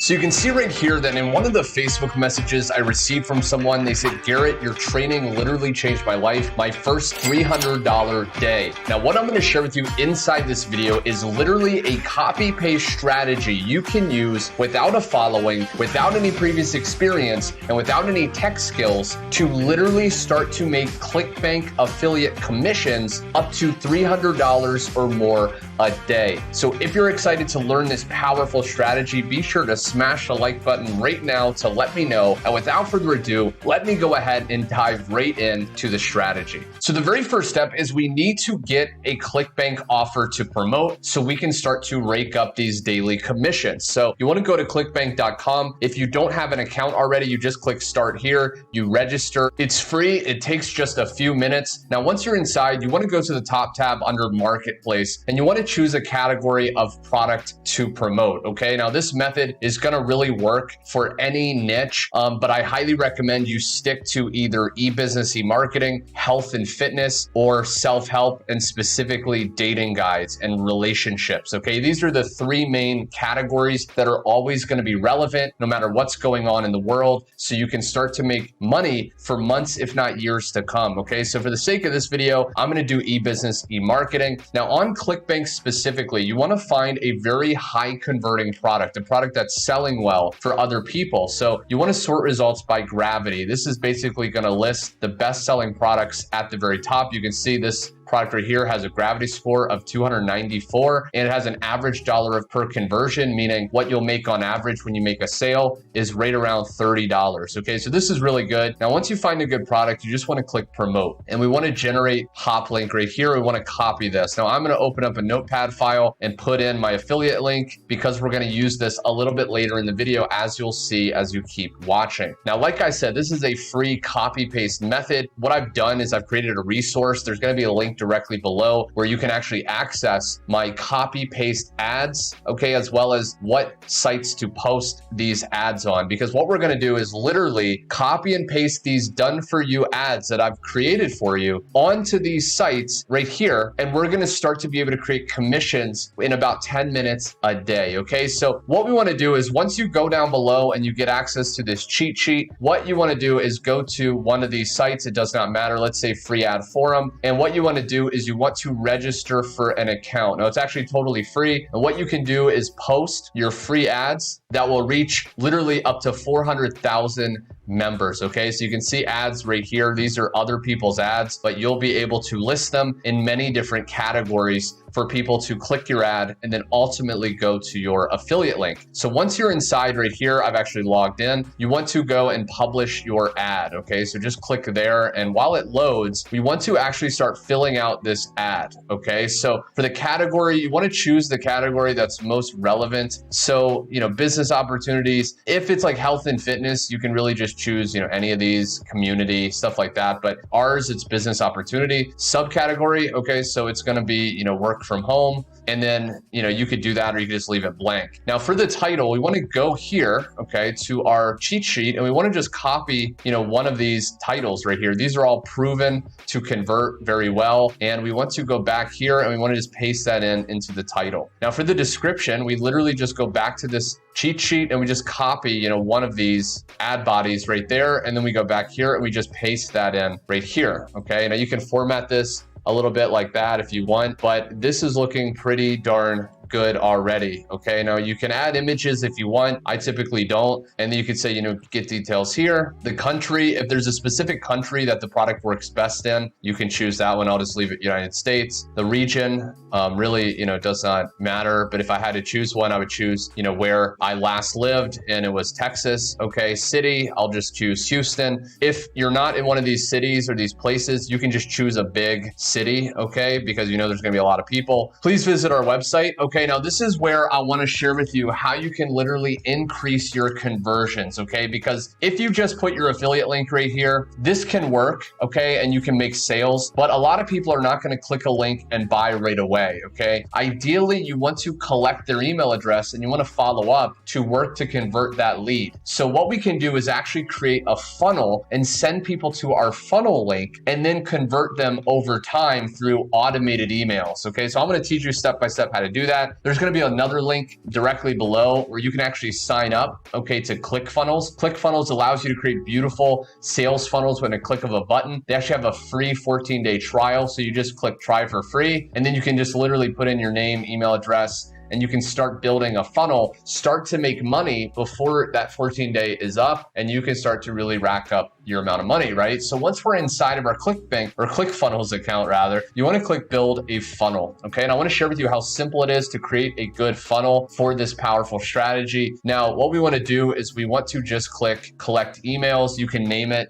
So you can see right here that in one of the Facebook messages I received from someone, they said, Garrett, your training literally changed my life. My first $300 day. Now, what I'm going to share with you inside this video is literally a copy-paste strategy you can use without a following, without any previous experience, and without any tech skills to literally start to make Clickbank affiliate commissions up to $300 or more a day. So if you're excited to learn this powerful strategy, be sure to smash the like button right now to let me know. And without further ado, let me go ahead and dive right into the strategy. So the very first step is we need to get a Clickbank offer to promote so we can start to rake up these daily commissions. So you want to go to clickbank.com. If you don't have an account already, you just click start here, you register. It's free. It takes just a few minutes. Now, once you're inside, you want to go to the top tab under marketplace and you want to choose a category of product to promote. Okay. Now this method is going to really work for any niche, but I highly recommend you stick to either e-business, e-marketing, health and fitness, or self-help, and specifically dating guides and relationships. Okay. These are the three main categories that are always going to be relevant no matter what's going on in the world. So you can start to make money for months, if not years to come. Okay. So for the sake of this video, I'm going to do e-business, e-marketing. Now on Clickbank specifically, you want to find a very high converting product, a product that's selling well for other people. So you want to sort results by gravity. This is basically going to list the best selling products at the very top. You can see this product right here has a gravity score of 294 and it has an average dollar per conversion, meaning what you'll make on average when you make a sale is right around $30. Okay, so this is really good. Now, once you find a good product, you just want to click promote and we want to generate hop link right here. We want to copy this. Now I'm going to open up a notepad file and put in my affiliate link because we're going to use this a little bit later in the video, as you'll see as you keep watching. Now, like I said, this is a free copy paste method. What I've done is I've created a resource. There's going to be a link directly below where you can actually access my copy paste ads, okay, as well as what sites to post these ads on. Because what we're going to do is literally copy and paste these done for you ads that I've created for you onto these sites right here. And we're going to start to be able to create commissions in about 10 minutes a day. Okay. So what we want to do is once you go down below and you get access to this cheat sheet, what you want to do is go to one of these sites. It does not matter. Let's say Free Ad Forum. And what you want to do is you want to register for an account. Now it's actually totally free. And what you can do is post your free ads that will reach literally up to 400,000 members. Okay, so you can see ads right here. These are other people's ads, but you'll be able to list them in many different categories for people to click your ad and then ultimately go to your affiliate link. So once you're inside right here, I've actually logged in. You want to go and publish your ad. Okay, so just click there. And while it loads, we want to actually start filling out this ad. Okay, so for the category, you want to choose the category that's most relevant. So, business opportunities. If it's like health and fitness, you can really just choose, any of these, community, stuff like that. But ours, it's business opportunity. Subcategory, okay, so it's going to be, work from home. And then, you could do that or you could just leave it blank. Now for the title, we want to go here, okay, to our cheat sheet and we want to just copy, one of these titles right here. These are all proven to convert very well. And we want to go back here and we want to just paste that into the title. Now for the description, we literally just go back to this cheat sheet and we just copy, one of these ad bodies right there. And then we go back here and we just paste that in right here. Okay. Now you can format this a little bit like that if you want, but this is looking pretty darn good already. Okay, now you can add images if you want. I typically don't. And then you could say, get details here. The country, if there's a specific country that the product works best in, you can choose that one. I'll just leave it United States. The region, really, does not matter. But if I had to choose one, I would choose, where I last lived and it was Texas. Okay, city, I'll just choose Houston. If you're not in one of these cities or these places, you can just choose a big city, okay, because there's gonna be a lot of people. Please visit our website. Okay, now this is where I want to share with you how you can literally increase your conversions, okay? Because if you just put your affiliate link right here, this can work, okay? And you can make sales, but a lot of people are not going to click a link and buy right away, okay? Ideally, you want to collect their email address and you want to follow up to work to convert that lead. So what we can do is actually create a funnel and send people to our funnel link and then convert them over time through automated emails, okay? So I'm going to teach you step by step how to do that. that. There's going to be another link directly below where you can actually sign up, okay, to ClickFunnels. ClickFunnels allows you to create beautiful sales funnels with a click of a button. They actually have a free 14-day trial. So you just click try for free, and then you can just literally put in your name, email address, and you can start building a funnel, start to make money before that 14-day is up, and you can start to really rack up your amount of money, right? So once we're inside of our Clickbank or ClickFunnels account rather, you want to click build a funnel, okay? And I want to share with you how simple it is to create a good funnel for this powerful strategy. Now, what we want to do is we want to just click collect emails. You can name it,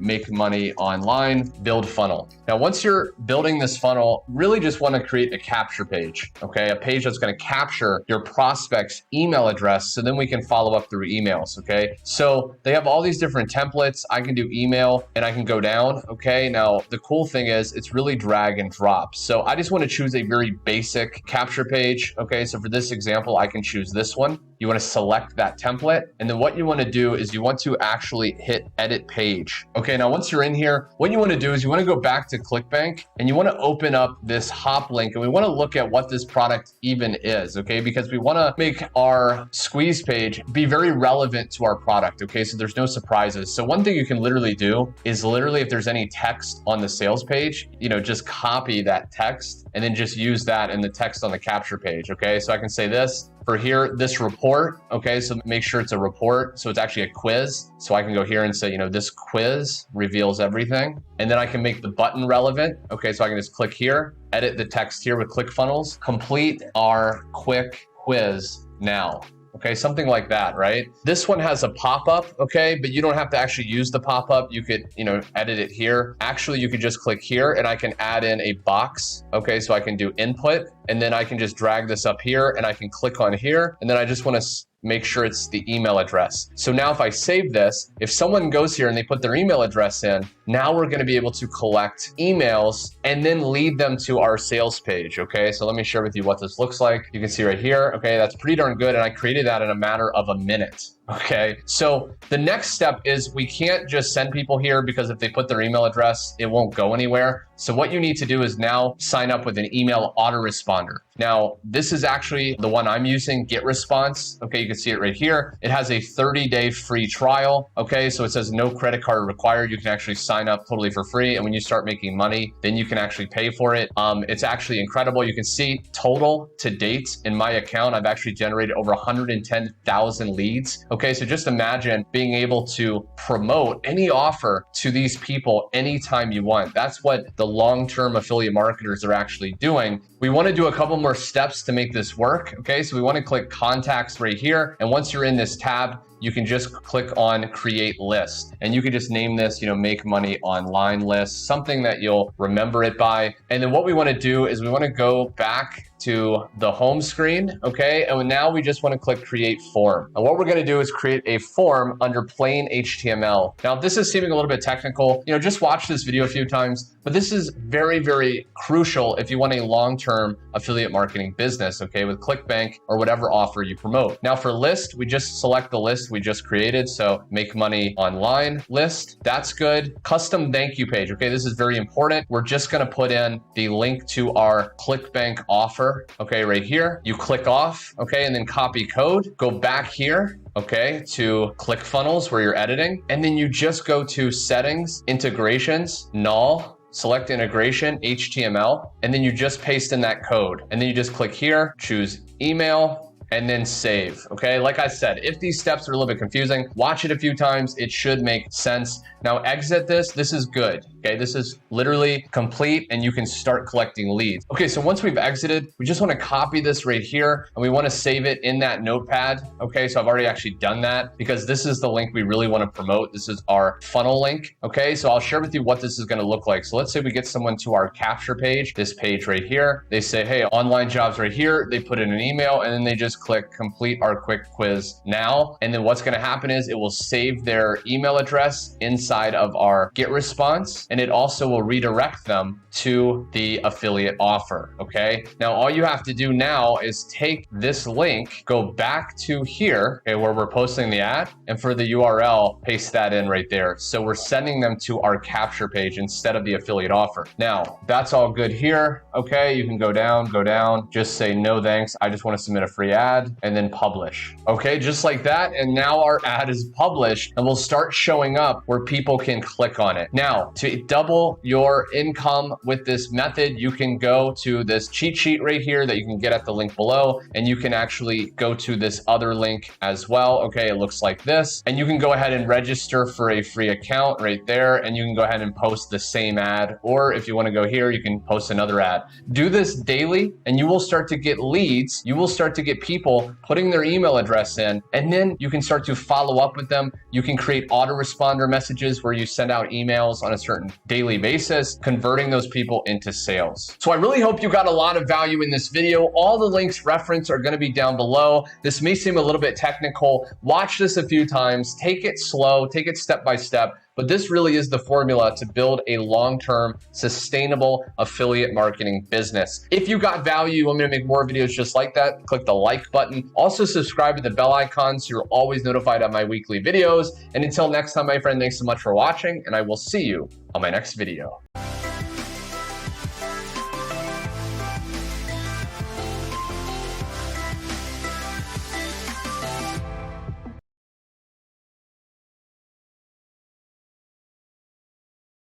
make money online, build funnel. Now, once you're building this funnel, really just want to create a capture page, okay? A page that's going to capture your prospect's email address, so then we can follow up through emails, okay? So they have all these different templates. I can do email and I can go down, okay? Now, the cool thing is it's really drag and drop. So I just want to choose a very basic capture page, okay? So for this example, I can choose this one. You want to select that template. And then what you want to do is you want to actually hit edit page. Okay, now once you're in here, what you want to do is you want to go back to Clickbank and you want to open up this hop link, and we want to look at what this product even is, okay? Because we want to make our squeeze page be very relevant to our product, okay? So there's no surprises. So one thing you can literally do is literally if there's any text on the sales page, just copy that text and then just use that in the text on the capture page, okay? So I can say this. For here, this report, okay, so make sure it's a report. So it's actually a quiz. So I can go here and say, this quiz reveals everything. And then I can make the button relevant. Okay, so I can just click here, edit the text here with ClickFunnels, complete our quick quiz now. Okay, something like that, right? This one has a pop-up, okay, but you don't have to actually use the pop-up. You could, edit it here. Actually, you could just click here and I can add in a box, okay? So I can do input, and then I can just drag this up here and I can click on here, and then I just want to make sure it's the email address. So now if I save this, if someone goes here and they put their email address in, now we're gonna be able to collect emails and then lead them to our sales page, okay? So let me share with you what this looks like. You can see right here, okay, that's pretty darn good, and I created that in a matter of a minute. Okay, so the next step is we can't just send people here because if they put their email address, it won't go anywhere. So what you need to do is now sign up with an email autoresponder. Now, this is actually the one I'm using, GetResponse. Okay, you can see it right here. It has a 30-day free trial. Okay, so it says no credit card required. You can actually sign up totally for free. And when you start making money, then you can actually pay for it. It's actually incredible. You can see total to date in my account, I've actually generated over 110,000 leads. Okay, so just imagine being able to promote any offer to these people anytime you want. That's what the long-term affiliate marketers are actually doing. We want to do a couple more steps to make this work. Okay, so we want to click contacts right here. And once you're in this tab, you can just click on create list, and you can just name this, make money online list, something that you'll remember it by. And then what we want to do is we want to go back to the home screen, okay? And now we just want to click create form. And what we're going to do is create a form under plain HTML. Now, if this is seeming a little bit technical, just watch this video a few times, but this is very, very crucial if you want a long-term affiliate marketing business, okay, with Clickbank or whatever offer you promote. Now for list, we just select the list we just created. So make money online list, that's good. Custom thank you page, okay, this is very important. We're just going to put in the link to our Clickbank offer, okay, right here. You click off, okay, and then copy code, go back here, okay, to ClickFunnels where you're editing, and then you just go to settings, integrations, null, select integration, HTML, and then you just paste in that code. And then you just click here, choose email, and then save, okay? Like I said, if these steps are a little bit confusing, watch it a few times, it should make sense. Now exit this, this is good, okay? This is literally complete and you can start collecting leads. Okay, so once we've exited, we just wanna copy this right here and we wanna save it in that notepad, okay? So I've already actually done that because this is the link we really wanna promote. This is our funnel link, okay? So I'll share with you what this is gonna look like. So let's say we get someone to our capture page, this page right here. They say, hey, online jobs right here. They put in an email and then they just click complete our quick quiz now. And then what's gonna happen is it will save their email address inside of our GetResponse. and it also will redirect them to the affiliate offer, okay? Now, all you have to do now is take this link, go back to here, okay, where we're posting the ad, and for the URL, paste that in right there. So we're sending them to our capture page instead of the affiliate offer. Now, that's all good here, okay? You can go down, just say no thanks, I just want to submit a free ad, and then publish. Okay, just like that, and now our ad is published, and will start showing up where people can click on it. Now, to double your income with this method, you can go to this cheat sheet right here that you can get at the link below, and you can actually go to this other link as well. Okay, it looks like this, and you can go ahead and register for a free account right there, and you can go ahead and post the same ad, or if you want to go here, you can post another ad. Do this daily, and you will start to get leads. You will start to get people putting their email address in, and then you can start to follow up with them. You can create autoresponder messages where you send out emails on a certain daily basis, converting those people into sales. So I really hope you got a lot of value in this video. All the links referenced are going to be down below. This may seem a little bit technical. Watch this a few times, take it slow, take it step by step. But this really is the formula to build a long-term, sustainable affiliate marketing business. If you got value, you want me to make more videos just like that, click the like button. Also subscribe to the bell icon so you're always notified of my weekly videos. And until next time, my friend, thanks so much for watching, and I will see you on my next video.